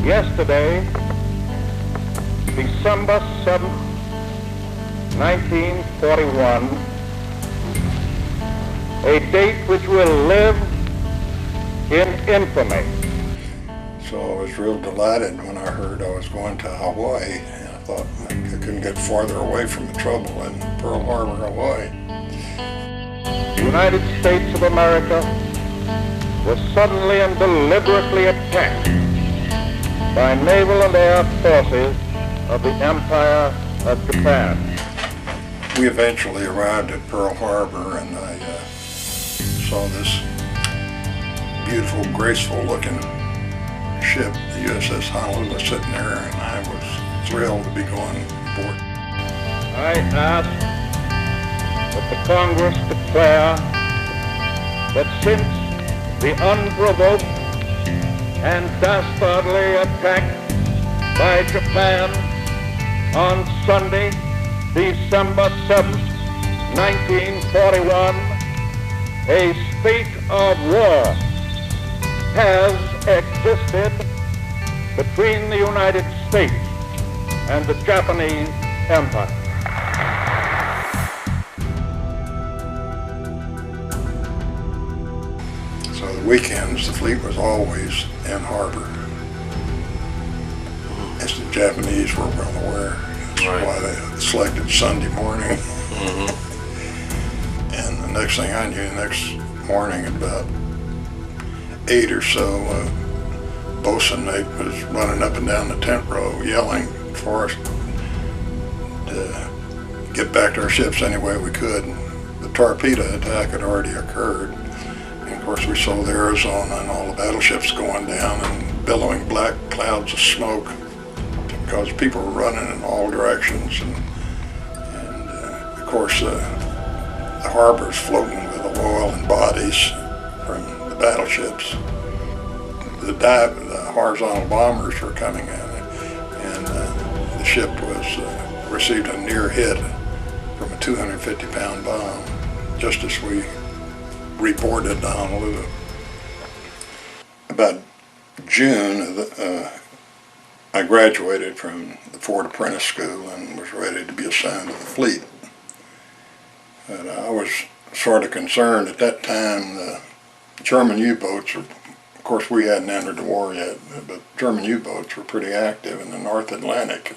Yesterday, December 7th, 1941, a date which will live in infamy. So I was real delighted when I heard I was going to Hawaii, and I thought I couldn't get farther away from the trouble in Pearl Harbor, Hawaii. The United States of America was suddenly and deliberately attacked by naval and air forces of the Empire of Japan. We eventually arrived at Pearl Harbor, and I saw this beautiful, graceful-looking ship, the USS Honolulu, sitting there, and I was thrilled to be going aboard. I ask that the Congress declare that since the unprovoked and dastardly attack by Japan on Sunday, December 7th, 1941, a state of war has existed between the United States and the Japanese Empire. So the weekends, the fleet was always in harbor. As the Japanese were well aware. That's why they selected Sunday morning. And the next thing I knew, the next morning at about 8 or so, bosun mate was running up and down the tent row yelling for us to get back to our ships any way we could. The torpedo attack had already occurred. And of course we saw the Arizona and all the battleships going down and billowing black clouds of smoke because people were running in all directions. And of course the harbor's floating with oil and bodies from the battleships. The horizontal bombers were coming in, and the ship received a near hit from a 250-pound bomb just as we reboarded Honolulu. About June, I graduated from the Fort Apprentice School and was ready to be assigned to the fleet. But I was sort of concerned at that time. The German U-boats were, of course we hadn't entered the war yet, but German U-boats were pretty active in the North Atlantic.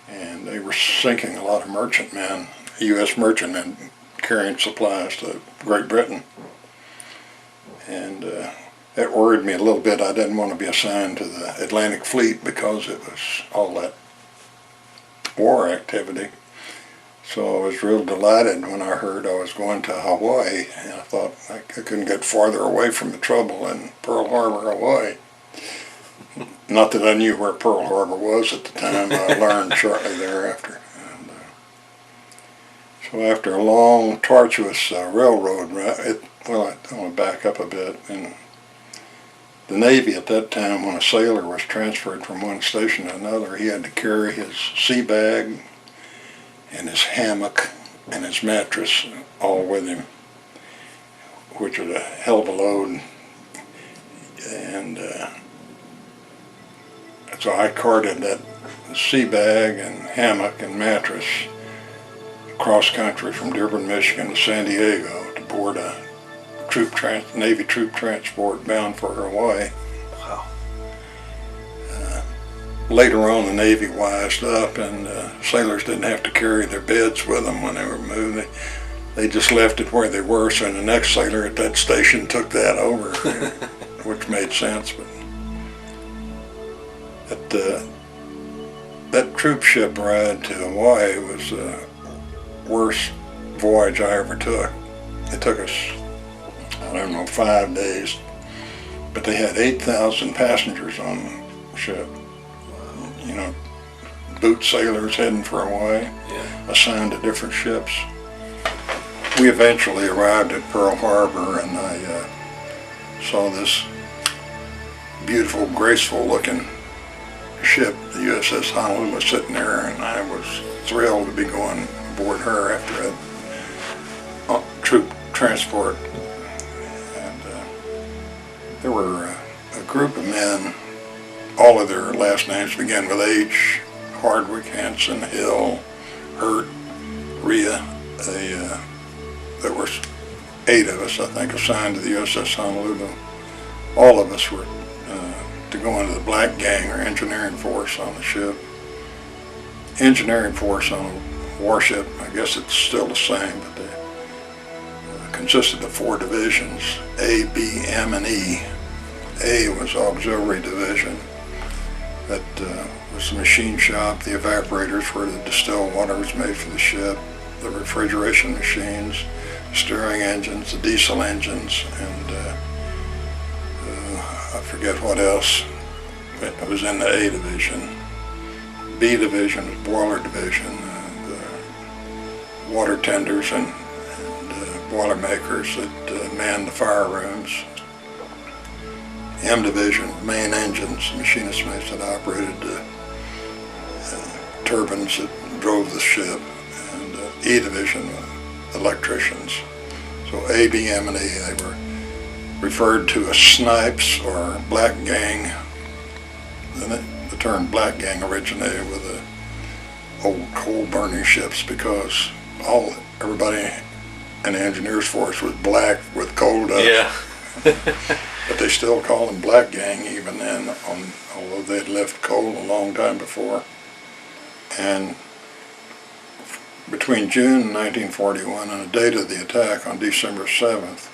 And they were sinking a lot of merchantmen, U.S. merchantmen, carrying supplies to Great Britain. And it worried me a little bit. I didn't want to be assigned to the Atlantic Fleet because it was all that war activity. So I was real delighted when I heard I was going to Hawaii, and I thought I couldn't get farther away from the trouble in Pearl Harbor, Hawaii. Not that I knew where Pearl Harbor was at the time. I learned shortly thereafter. And, so after a long, tortuous railroad ride, I want to back up a bit. And the Navy at that time, when a sailor was transferred from one station to another, he had to carry his sea bag and his hammock and his mattress all with him, which was a hell of a load. And so I carted that sea bag and hammock and mattress across country from Dearborn, Michigan to San Diego to board a Navy troop transport bound for Hawaii. Wow. Later on, the Navy wised up, and sailors didn't have to carry their beds with them when they were moving. They just left it where they were, so the next sailor at that station took that over, which made sense. But that troop ship ride to Hawaii was the worst voyage I ever took. It took us, I don't know, 5 days, but they had 8,000 passengers on the ship. You know, boot sailors heading for Hawaii, assigned to different ships. We eventually arrived at Pearl Harbor, and I saw this beautiful, graceful-looking ship, the USS Honolulu, sitting there, and I was thrilled to be going aboard her after a troop transport. And there were a group of men all of their last names began with H. Hardwick, Hanson, Hill, Hurt, Rhea. There were 8 of us, I think, assigned to the USS Honolulu. All of us were to go into the black gang or engineering force on the ship. Engineering force on a warship, I guess it's still the same, but they consisted of 4 divisions, A, B, M, and E. A was auxiliary division. That was the machine shop, the evaporators where the distilled water was made for the ship, the refrigeration machines, steering engines, the diesel engines, and I forget what else. It was in the A division. B division was boiler division, the water tenders and boiler makers that manned the fire rooms. M division, main engines, machinist mates that operated turbines that drove the ship, and E division, electricians. So A, B, M, and E, they were referred to as snipes or black gang. The term black gang originated with the old coal burning ships because everybody in the engineers force was black with coal dust. Yeah. But they still call them black gang even then, although they'd left coal a long time before. And between June 1941 and the date of the attack on December 7th,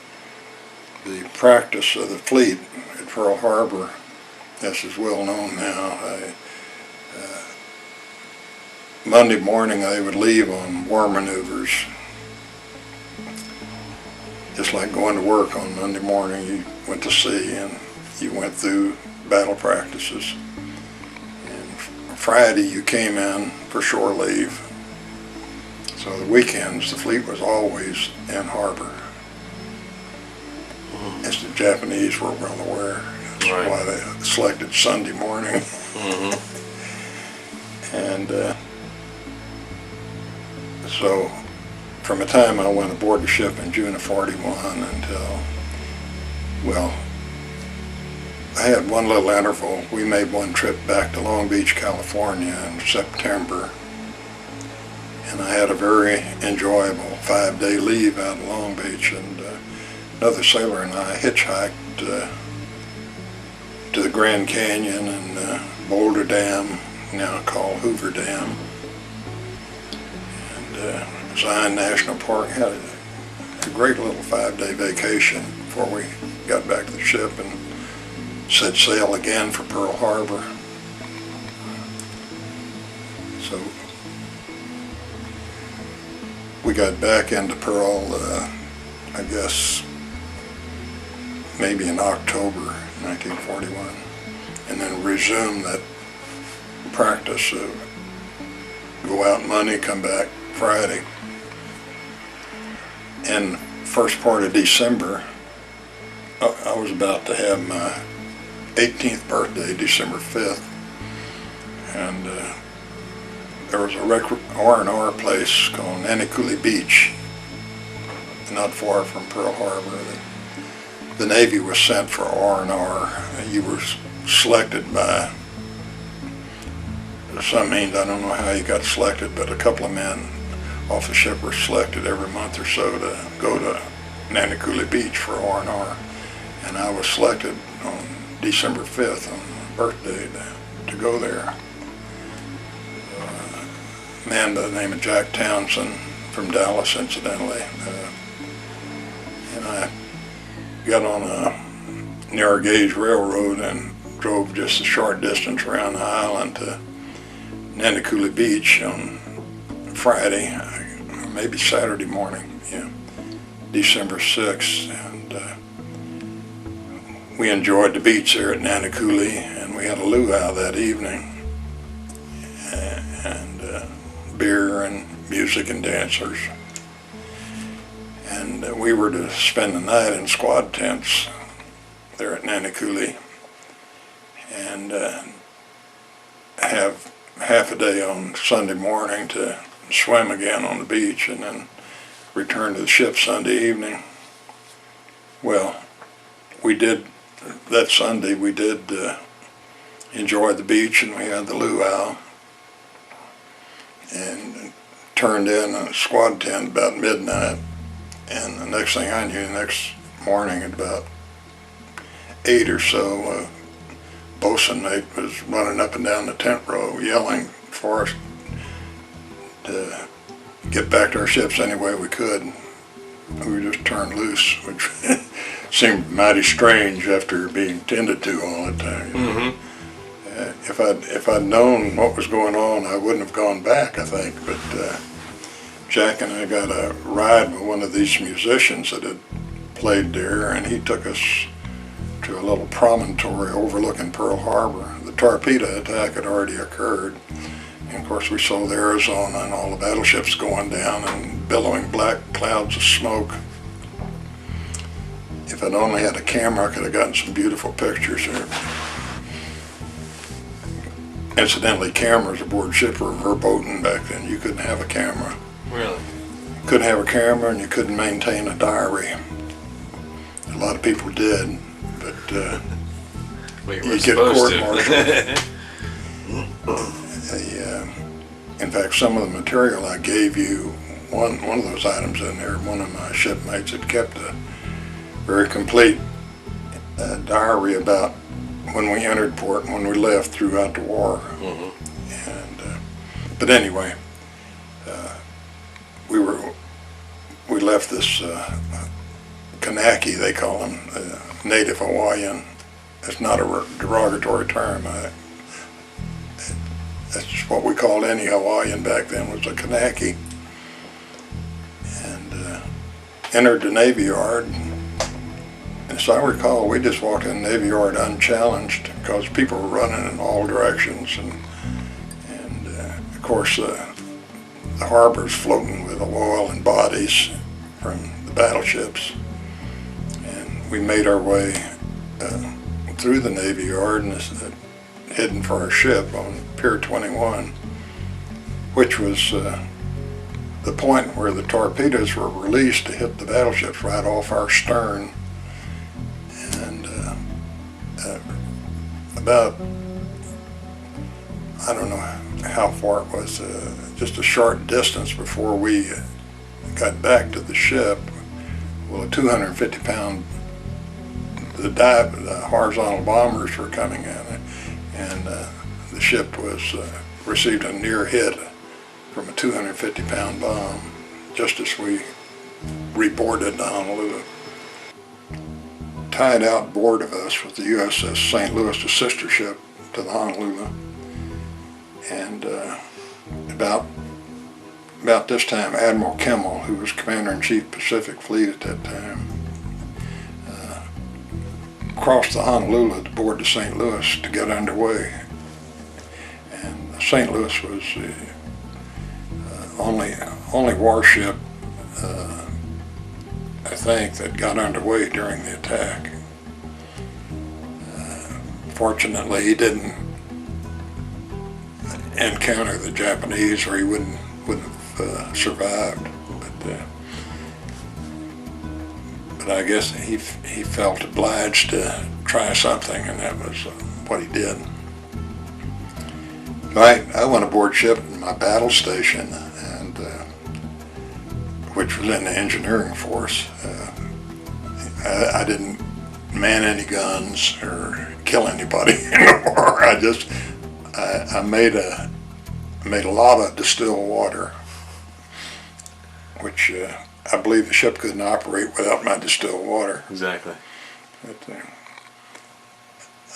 the practice of the fleet at Pearl Harbor, this is well known now. Monday morning they would leave on war maneuvers. Just like going to work on Monday morning, you went to sea and you went through battle practices. And Friday you came in for shore leave. So the weekends the fleet was always in harbor. As the Japanese were well aware. That's Right. why they selected Sunday morning. And so from the time I went aboard the ship in June of 41 until, well, I had one little interval. We made one trip back to Long Beach, California in September. And I had a very enjoyable 5-day leave out of Long Beach. And another sailor and I hitchhiked to the Grand Canyon and Boulder Dam, now called Hoover Dam. And Zion National Park. Had a great little 5-day vacation before we got back to the ship and set sail again for Pearl Harbor. So we got back into Pearl, I guess, maybe in October 1941, and then resumed that practice of go out Monday, come back Friday. In first part of December, I was about to have my 18th birthday, December 5th, and there was a R&R place called Nanakuli Beach, not far from Pearl Harbor. The Navy was sent for R&R. You were selected by some means. I don't know how you got selected, but a couple of men off the ship were selected every month or so to go to Nanakuli Beach for R&R. And I was selected on December 5th, on my birthday, to go there. A man by the name of Jack Townsend from Dallas, incidentally. And I got on a narrow gauge railroad and drove just a short distance around the island to Nanakuli Beach on Friday, or maybe Saturday morning, December 6th. And we enjoyed the beach there at Nanakuli, and we had a luau that evening. And beer and music and dancers. And we were to spend the night in squad tents there at Nanakuli and have half a day on Sunday morning to swim again on the beach and then return to the ship Sunday evening. Well, we did, that Sunday we did enjoyed the beach, and we had the luau, and turned in a squad tent about midnight. And the next thing I knew, the next morning at about 8 or so, bosun mate was running up and down the tent row yelling for us to get back to our ships any way we could. We were just turned loose, which seemed mighty strange after being tended to all the time. Mm-hmm. If I'd known what was going on, I wouldn't have gone back, I think. But Jack and I got a ride with one of these musicians that had played there, and he took us to a little promontory overlooking Pearl Harbor. The torpedo attack had already occurred. And of course, we saw the Arizona and all the battleships going down and billowing black clouds of smoke. If I'd only had a camera, I could have gotten some beautiful pictures there. Incidentally, cameras aboard ship were verboten back then. You couldn't have a camera. Really? You couldn't have a camera, and you couldn't maintain a diary. A lot of people did, but you get court-martialed. In fact, some of the material I gave you, one of those items in there, one of my shipmates had kept a very complete diary about when we entered port and when we left throughout the war. Mm-hmm. But anyway, we left this Kanaki, they call him, native Hawaiian. It's not a derogatory term. That's just what we called any Hawaiian back then, was a Kanaki. And entered the Navy Yard. And as I recall, we just walked in the Navy Yard unchallenged because people were running in all directions. And of course, the harbor's floating with oil and bodies from the battleships. And we made our way through the Navy Yard and heading for our ship on Pier 21, which was the point where the torpedoes were released to hit the battleships right off our stern. And about, I don't know how far it was, just a short distance before we got back to the ship, well, a 250-pound, the horizontal bombers were coming in, and the ship was received a near hit from a 250-pound bomb just as we reboarded the Honolulu. Tied out board of us was the USS St. Louis, the sister ship to the Honolulu. And about this time, Admiral Kimmel, who was Commander-in-Chief Pacific Fleet at that time, crossed the Honolulu to board the St. Louis to get underway. And the St. Louis was the only warship, I think, that got underway during the attack. Fortunately, he didn't encounter the Japanese, or he wouldn't have survived. But I guess he felt obliged to try something, and that was what he did. I went aboard ship in my battle station, and which was in the engineering force. I didn't man any guns or kill anybody in the war. I made a lot of distilled water, which I believe the ship couldn't operate without my distilled water. Exactly. But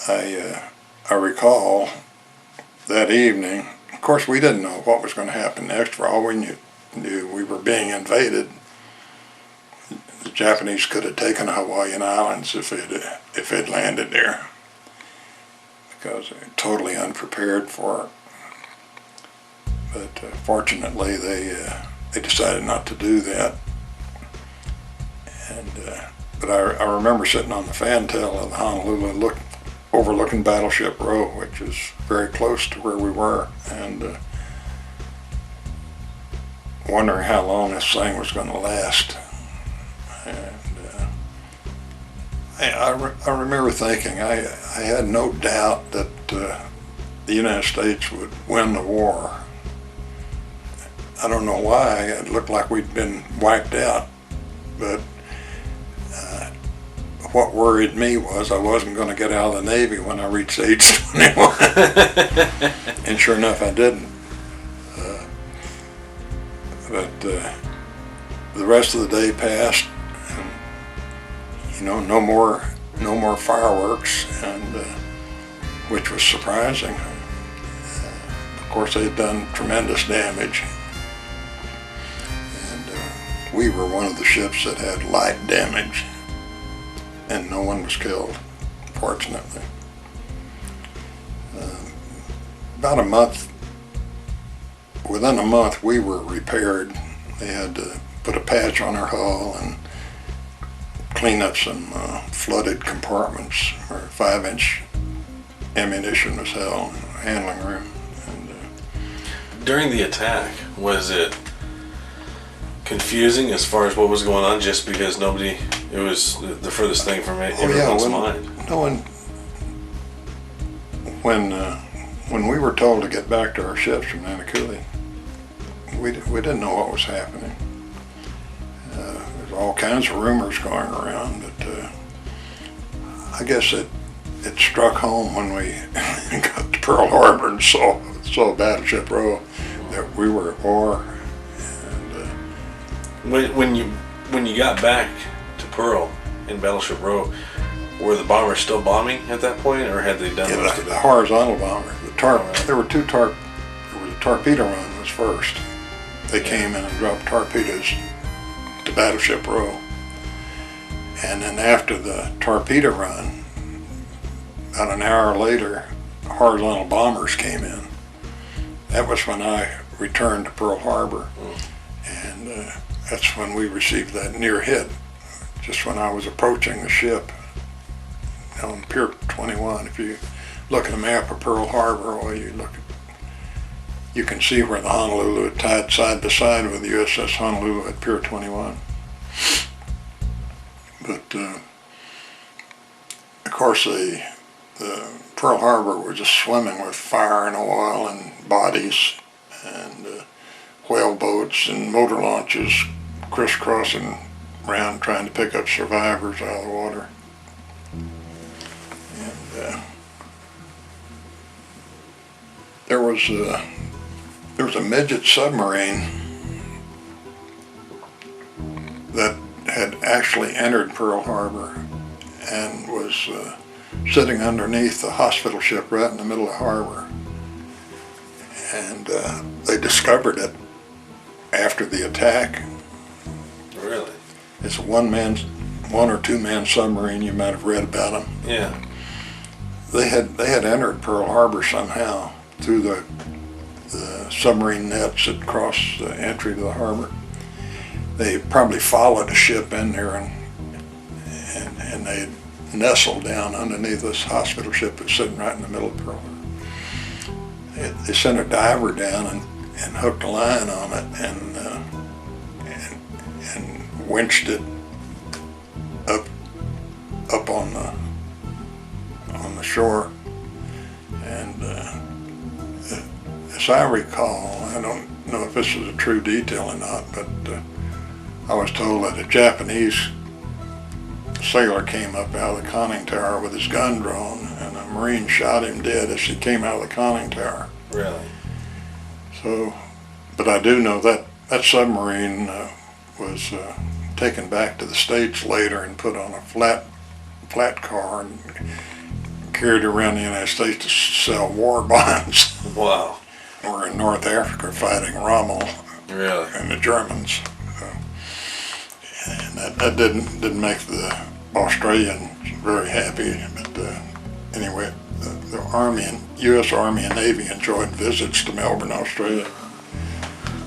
I recall that evening, of course we didn't know what was going to happen next. For all we knew we were being invaded. The Japanese could have taken the Hawaiian Islands if it landed there, because they were totally unprepared for it. But fortunately, they decided not to do that. And but I remember sitting on the fantail of the Honolulu, overlooking Battleship Row, which is very close to where we were, and wondering how long this thing was going to last. And I remember thinking I had no doubt that the United States would win the war. I don't know why. It looked like we'd been wiped out, but what worried me was I wasn't going to get out of the Navy when I reached age 21. And sure enough, I didn't. But the rest of the day passed, and no more fireworks, and which was surprising. Of course, they had done tremendous damage, and we were one of the ships that had light damage, and no one was killed, fortunately. About a month. Within a month, we were repaired. They had to put a patch on our hull and clean up some flooded compartments where 5-inch ammunition was held in the handling room. And, during the attack, was it confusing as far as what was going on? Just because it was the furthest thing from everyone's mind. When we were told to get back to our ships from Nanakuli, we didn't know what was happening. There's all kinds of rumors going around, but I guess it struck home when we got to Pearl Harbor and saw Battleship Row that we were at war. And when you got back to Pearl in Battleship Row, were the bombers still bombing at that point, or had they done most of it? The horizontal bomber. There were two There was a torpedo run was first. They came in and dropped torpedoes to Battleship Row. And then after the torpedo run, about an hour later, horizontal bombers came in. That was when I returned to Pearl Harbor. And that's when we received that near hit, just when I was approaching the ship on Pier 21. If you look at a map of Pearl Harbor, you can see where the Honolulu had tied side by side with the USS Honolulu at Pier 21. But of course, the Pearl Harbor was just swimming with fire and oil and bodies, and whale boats and motor launches crisscrossing around trying to pick up survivors out of the water. And there was a midget submarine that had actually entered Pearl Harbor and was sitting underneath the hospital ship right in the middle of the harbor. And they discovered it after the attack. Really? It's a one or two man submarine. You might have read about them. Yeah. They had entered Pearl Harbor somehow through the submarine nets that crossed the entry to the harbor. They probably followed a ship in there, and they nestled down underneath this hospital ship that's sitting right in the middle of Pearl Harbor. They sent a diver down and hooked a line on it and winched it up on the shore. And as I recall, I don't know if this is a true detail or not, but I was told that a Japanese sailor came up out of the conning tower with his gun drawn, and a Marine shot him dead as he came out of the conning tower. Really? So, but I do know that submarine was taken back to the States later and put on a flat car and carried around the United States to sell war bonds. Wow. We're in North Africa fighting Rommel. Really? And the Germans. And that didn't make the Australians very happy. But anyway, the Army and U.S. Army and Navy enjoyed visits to Melbourne, Australia.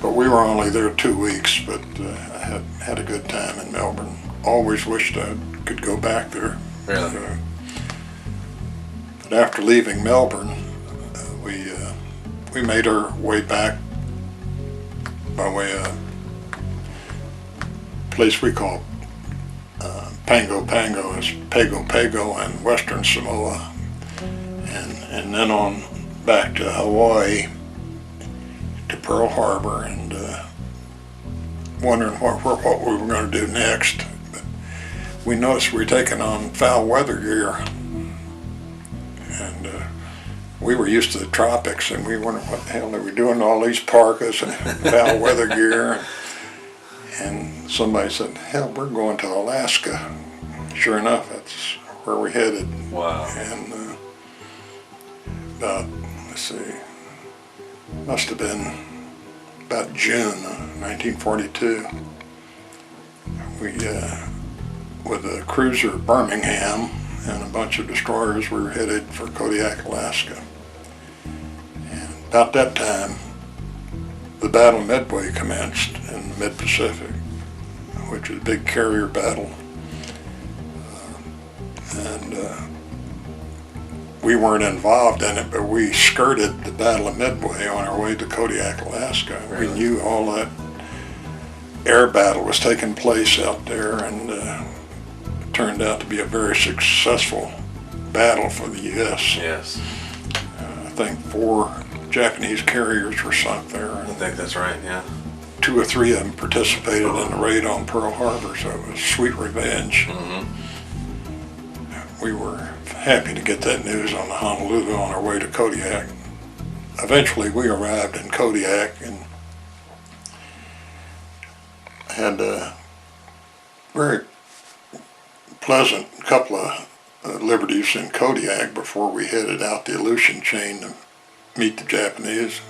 But we were only there 2 weeks, but I had a good time in Melbourne. Always wished I could go back there. Really? But after leaving Melbourne, we made our way back by way of a place we call Pango Pango is Pago Pago and Western Samoa, and then on back to Hawaii to Pearl Harbor, and wondering what we were going to do next. But we noticed we were taking on foul weather gear, and we were used to the tropics, and we wondered what the hell they were doing, all these parkas and foul weather gear. And somebody said, hell, we're going to Alaska. Sure enough, that's where we headed. Wow. And about, let's see, must have been about June 1942. We, with a cruiser Birmingham and a bunch of destroyers, we were headed for Kodiak, Alaska. And about that time, the Battle of Midway commenced in the mid-Pacific, which was a big carrier battle. We weren't involved in it, but we skirted the Battle of Midway on our way to Kodiak, Alaska. Really? We knew all that air battle was taking place out there, and it turned out to be a very successful battle for the U.S. Yes. I think 4 Japanese carriers were sunk there, I and think that's right, yeah. 2 or 3 of them participated in the raid on Pearl Harbor, so it was sweet revenge. Mm-hmm. We were happy to get that news on the Honolulu on our way to Kodiak. Eventually we arrived in Kodiak and had a very pleasant couple of liberties in Kodiak before we headed out the Aleutian chain to meet the Japanese.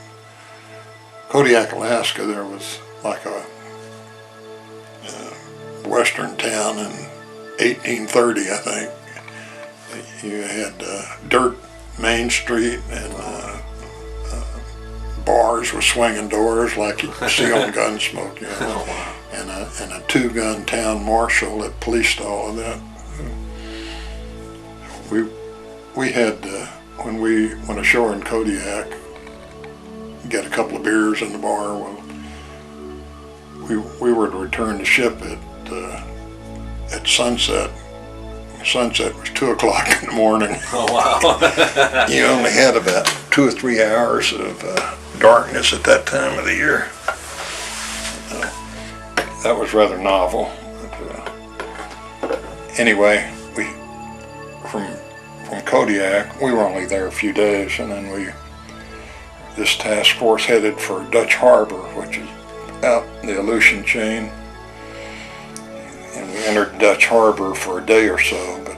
Kodiak, Alaska, there was like a western town in 1830, I think. You had dirt Main Street and bars with swinging doors like you see on Gunsmoke, you know, Oh, wow. and a 2-gun town marshal that policed all of that. We had, when we went ashore in Kodiak, get a couple of beers in the bar. Well, we were to return the ship at sunset. Sunset was 2 o'clock in the morning. Oh, wow. You only had about 2 or 3 hours of darkness at that time of the year. That was rather novel. But, anyway, from Kodiak, we were only there a few days, and then this task force headed for Dutch Harbor, which is out in the Aleutian chain. And we entered Dutch Harbor for a day or so, but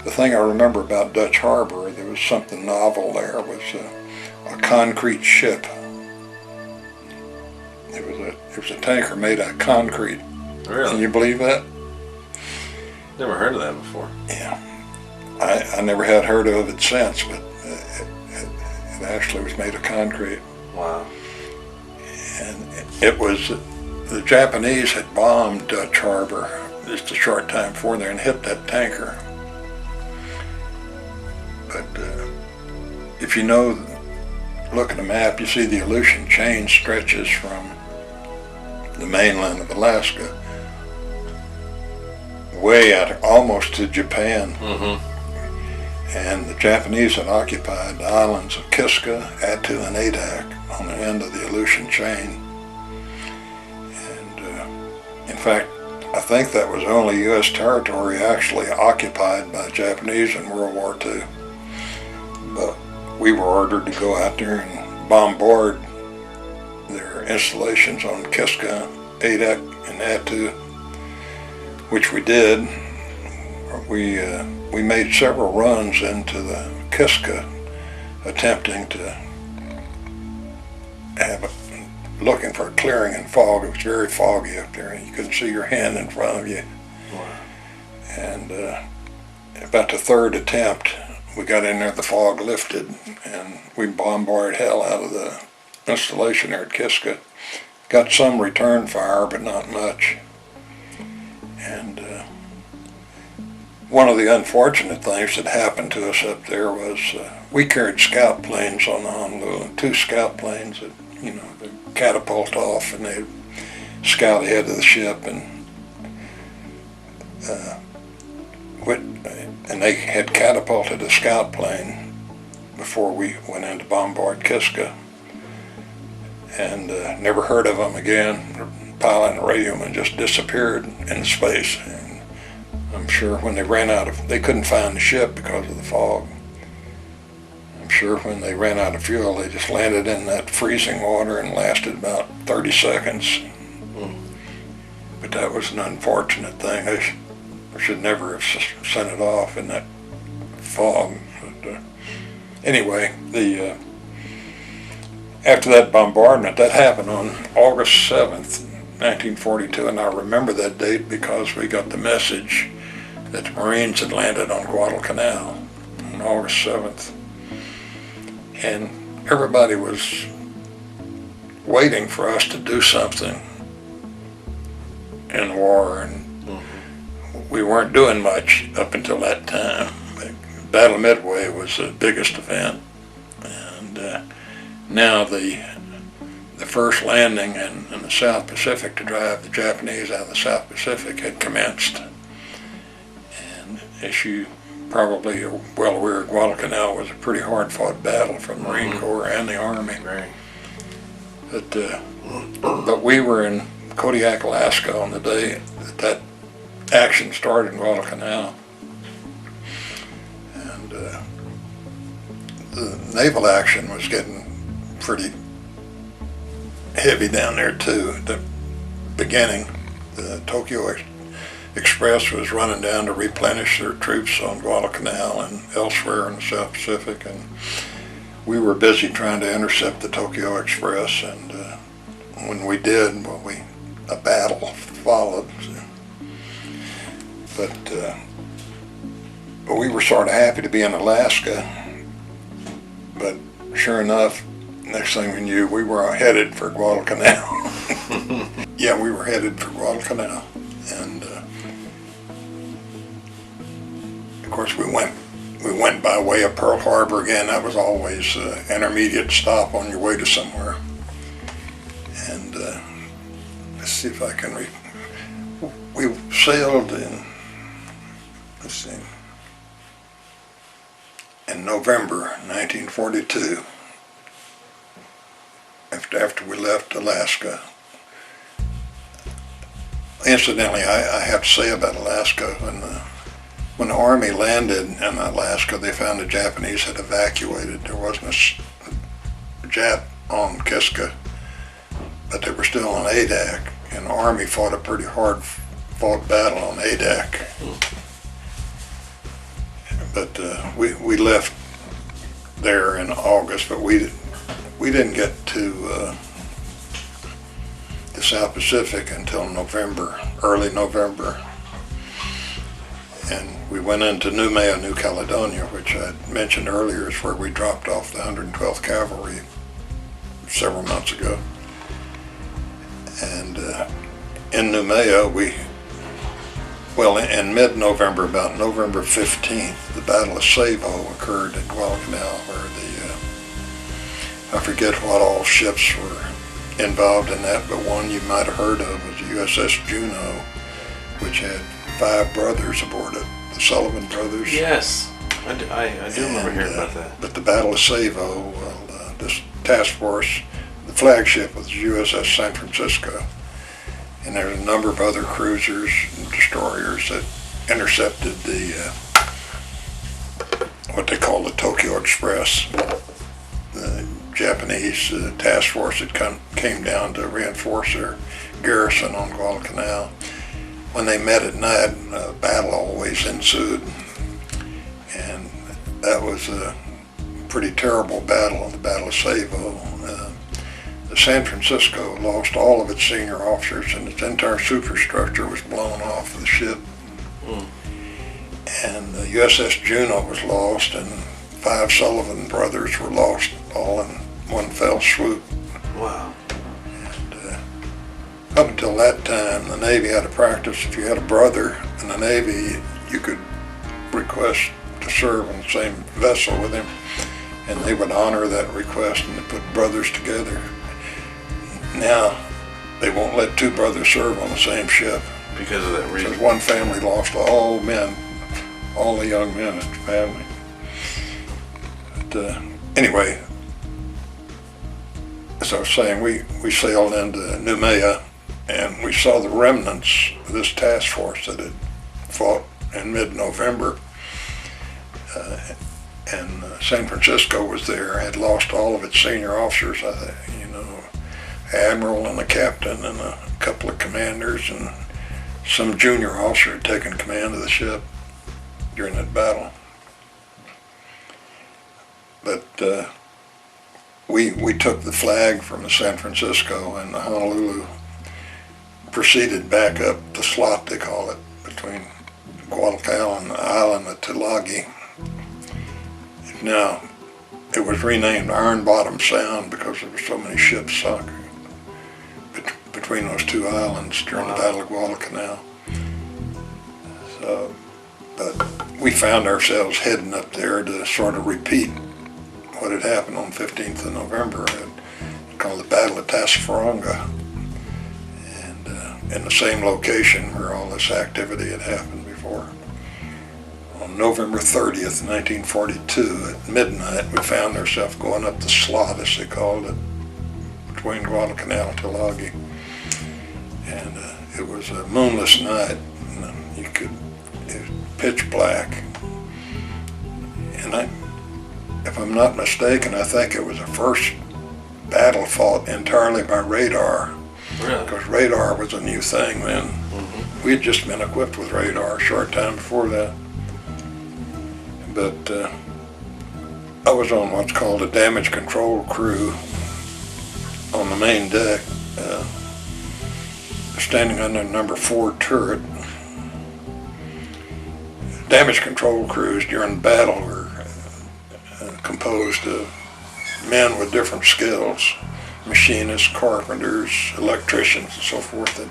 the thing I remember about Dutch Harbor, there was something novel there, was a concrete ship. It was a tanker made out of concrete. Really? Can you believe that? Never heard of that before. Yeah. I never had heard of it since, but it actually was made of concrete. Wow. And it was, the Japanese had bombed Dutch Harbor just a short time before there and hit that tanker. But if you know, look at the map, you see the Aleutian chain stretches from the mainland of Alaska way out almost to Japan. Mm-hmm. And the Japanese had occupied the islands of Kiska, Attu, and Adak on the end of the Aleutian chain. And in fact, I think that was only U.S. territory actually occupied by Japanese in World War II. But we were ordered to go out there and bombard their installations on Kiska, Adak, and Attu, which we did. We made several runs into the Kiska, attempting to looking for a clearing in fog. It was very foggy up there, and you couldn't see your hand in front of you. Wow. And about the 3rd attempt, we got in there, the fog lifted, and we bombarded hell out of the installation there at Kiska. Got some return fire, but not much. And one of the unfortunate things that happened to us up there was we carried scout planes on the Honolulu, 2 scout planes that, you know, they catapult off and they scout ahead of the ship. And and they had catapulted a scout plane before we went in to bombard Kiska, and never heard of them again. The pilot and radioman just disappeared in space. And I'm sure when they they couldn't find the ship because of the fog. I'm sure when they ran out of fuel, they just landed in that freezing water and lasted about 30 seconds. But that was an unfortunate thing. I should never have sent it off in that fog. But, anyway, after that bombardment, that happened on August 7th, 1942, and I remember that date because we got the message that the Marines had landed on Guadalcanal on August 7th. And everybody was waiting for us to do something in the war, and we weren't doing much up until that time. Battle of Midway was the biggest event, and now the first landing in the South Pacific to drive the Japanese out of the South Pacific had commenced. And as you probably are well aware, Guadalcanal was a pretty hard-fought battle for the Marine Corps and the Army. Right. But we were in Kodiak, Alaska on the day that action started in Guadalcanal. And the naval action was getting pretty heavy down there too. At the beginning, the Tokyo Express was running down to replenish their troops on Guadalcanal and elsewhere in the South Pacific, and we were busy trying to intercept the Tokyo Express, and when we did, a battle followed. But we were sort of happy to be in Alaska, but sure enough, next thing we knew, we were headed for Guadalcanal. Yeah, we were headed for Guadalcanal, and of course we went by way of Pearl Harbor again. That was always an intermediate stop on your way to somewhere. And let's see if I can we sailed in, let's see, in November 1942, after we left Alaska. Incidentally, I have to say about Alaska, when the Army landed in Alaska, they found the Japanese had evacuated. There wasn't a Jap on Kiska, but they were still on Adak, and the Army fought a pretty hard-fought battle on Adak. But we left there in August, but we didn't get to the South Pacific until November, early November. And we went into Noumea, New Caledonia, which I mentioned earlier is where we dropped off the 112th Cavalry several months ago. And in Noumea, in mid-November, about November 15th, the Battle of Savo occurred in Guadalcanal, where I forget what all ships were involved in that, but one you might have heard of was the USS Juneau, which had 5 brothers aboard it, the Sullivan brothers. Yes, I do remember hearing about that. But the Battle of Savo, this task force, the flagship was the USS San Francisco, and there's a number of other cruisers and destroyers that intercepted what they call the Tokyo Express. The Japanese task force that came down to reinforce their garrison on Guadalcanal. When they met at night, a battle always ensued, and that was a pretty terrible battle, the Battle of Savo. The San Francisco lost all of its senior officers, and its entire superstructure was blown off the ship. And the USS Juneau was lost, and 5 Sullivan brothers were lost all in one fell swoop. Wow. And up until that time, the Navy had a practice, if you had a brother in the Navy, you could request to serve on the same vessel with him, and they would honor that request and put brothers together. Now, they won't let 2 brothers serve on the same ship Because of that reason. Because one family lost all men, all the young men in the family. But anyway, as I was saying, we sailed into Noumea, and we saw the remnants of this task force that had fought in mid-November. And San Francisco was there, had lost all of its senior officers, admiral and a captain and a couple of commanders, and some junior officer had taken command of the ship during that battle. But we took the flag from the San Francisco, and the Honolulu proceeded back up the slot, they call it, between Guadalcanal and the island of Tulagi. Now, it was renamed Iron Bottom Sound because there were so many ships sunk between those two islands during the Battle of Guadalcanal. So, but we found ourselves heading up there to sort of repeat what had happened on 15th of November, called the Battle of Tassafaronga, and in the same location where all this activity had happened before. On November 30th, 1942, at midnight, we found ourselves going up the slot, as they called it, between Guadalcanal and Tulagi. And it was a moonless night, and it was pitch black. And if I'm not mistaken, I think it was the first battle fought entirely by radar. Really? Because radar was a new thing then. Mm-hmm. We had just been equipped with radar a short time before that. But I was on what's called a damage control crew on the main deck, standing under number 4 turret. Damage control crews during battle were composed of men with different skills, machinists, carpenters, electricians, and so forth, that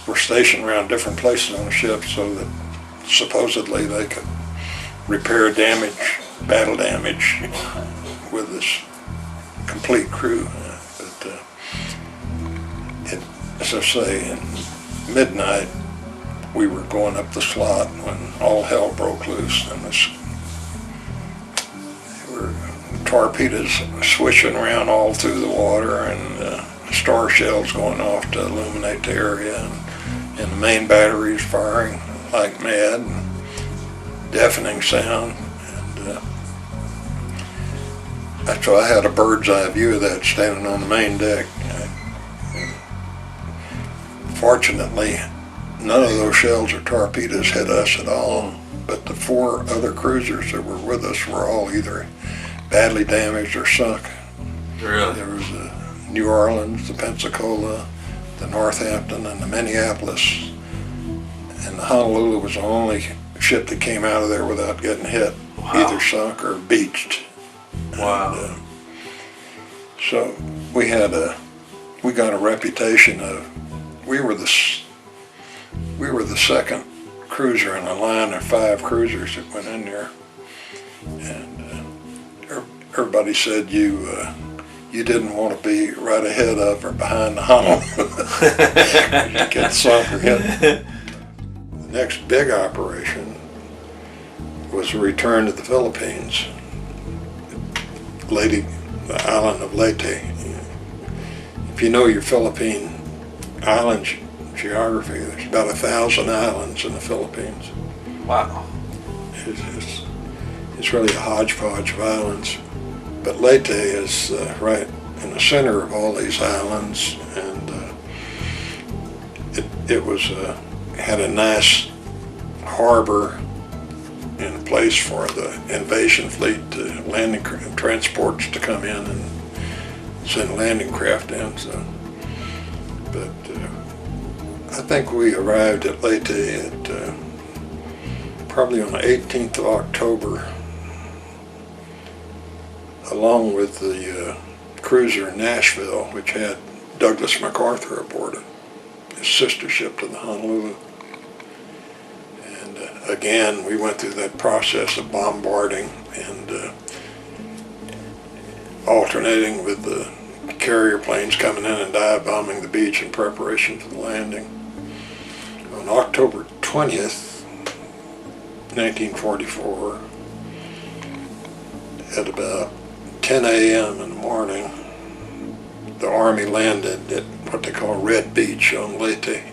were stationed around different places on the ship so that supposedly they could repair damage, battle damage, with this complete crew. But as I say, in midnight, we were going up the slot when all hell broke loose, and there were torpedoes swishing around all through the water, and star shells going off to illuminate the area, and the main batteries firing like mad, and deafening sound. And so I had a bird's eye view of that standing on the main deck. Fortunately, none of those shells or torpedoes hit us at all, but the 4 other cruisers that were with us were all either badly damaged or sunk. Really? There was the New Orleans, the Pensacola, the Northampton, and the Minneapolis. And the Honolulu was the only ship that came out of there without getting hit, either sunk or beached. Wow. And, so we got a reputation of, we were the second cruiser in a line of 5 cruisers that went in there, and everybody said you didn't want to be right ahead of or behind the Honolulu. You get sunk or hit. The next big operation was a return to the Philippines, the island of Leyte. If you know your Philippine island geography, there's about 1,000 islands in the Philippines. Wow. It's really a hodgepodge of islands. But Leyte is right in the center of all these islands, and it had a nice harbor in place for the invasion fleet, landing transports to come in and send landing craft in. So, but I think we arrived at Leyte at probably on the 18th of October, along with the cruiser Nashville, which had Douglas MacArthur aboard it, his sister ship to the Honolulu. And again, we went through that process of bombarding and alternating with the carrier planes coming in and dive bombing the beach in preparation for the landing. on October 20th, 1944, at about 10 a.m. in the morning, the Army landed at what they call Red Beach on Leyte.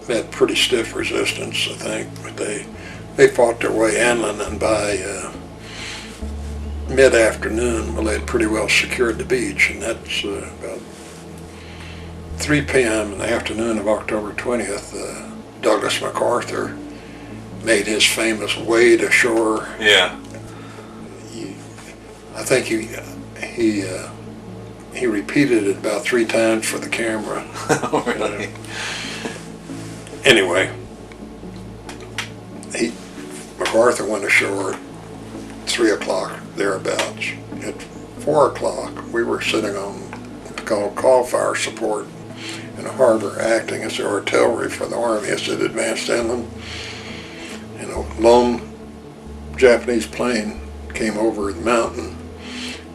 Met pretty stiff resistance, I think, but they fought their way inland, and by mid-afternoon, well, they had pretty well secured the beach, and that's about 3 p.m. in the afternoon of October 20th. Douglas MacArthur made his famous wade ashore. Yeah. I think he repeated it about 3 times for the camera. Oh, really? Anyway, MacArthur went ashore at 3 o'clock, thereabouts. At 4 o'clock, we were sitting on what's called call fire support in the harbor, acting as the artillery for the Army as it advanced inland. And a lone Japanese plane came over the mountain,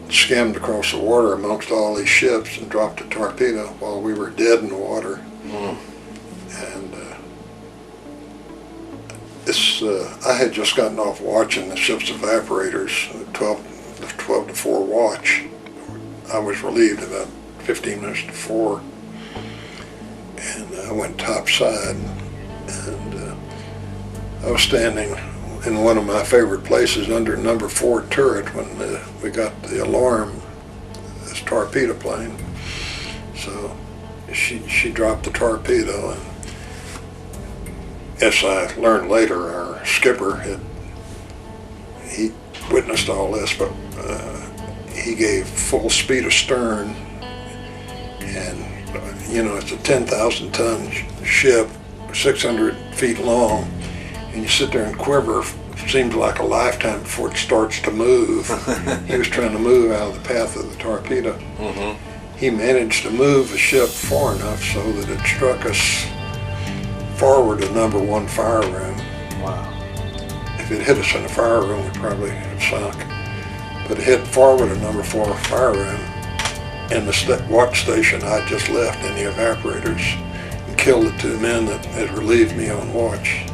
skimmed across the water amongst all these ships, and dropped a torpedo while we were dead in the water. Mm. And I had just gotten off watching the ship's evaporators, the 12 to 4 watch. I was relieved about 15 minutes to 4, and I went topside, and I was standing in one of my favorite places under number 4 turret when we got the alarm, this torpedo plane. So she dropped the torpedo, and as I learned later, our skipper he witnessed all this, but he gave full speed astern, and it's a 10,000 ton ship, 600 feet long, and you sit there and quiver. It seems like a lifetime before it starts to move. He was trying to move out of the path of the torpedo. Mm-hmm. He managed to move the ship far enough so that it struck us forward of number 1 fire room. Wow. If it hit us in the fire room, we probably had sunk. But it hit forward of number 4 fire room in the watch station I just left in the evaporators, and killed the 2 men that had relieved me on watch,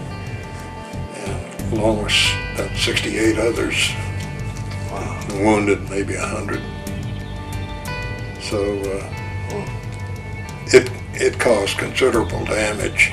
and along with about 68 others. Wow. Wounded maybe 100. So it caused considerable damage.